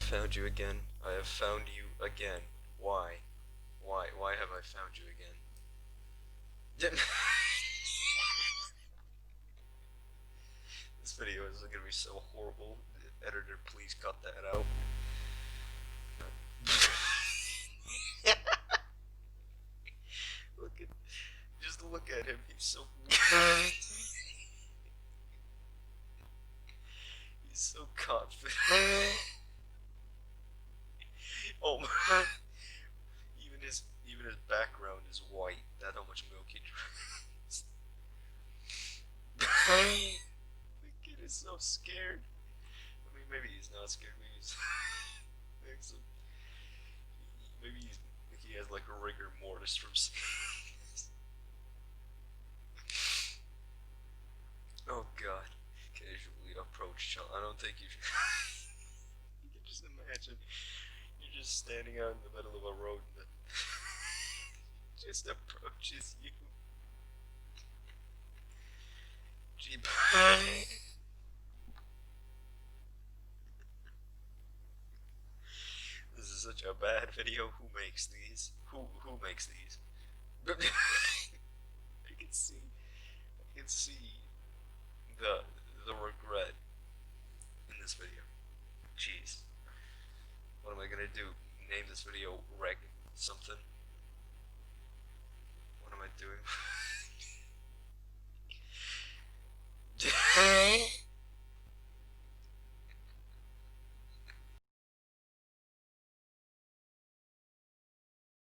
Found you again. I have found you again. Why? Why have I found you again? This video is gonna be so horrible. Editor, please cut that out. Look at, just look at him. He's so, he's so confident. Oh my. Even his background is white. That's how much milk he drinks. The kid is so scared. I mean, maybe he's not scared. Maybe he's maybe he has like a rigor mortis from seeing this. Oh God! Casually approach child. I don't think you should. You can just imagine you're just standing out in the middle of a road and just approaches you. Jeep. This is such a bad video. Who makes these? Who makes these? I can see I can see the the regret in this video. Jeez. What am I gonna do? Name this video Reg something?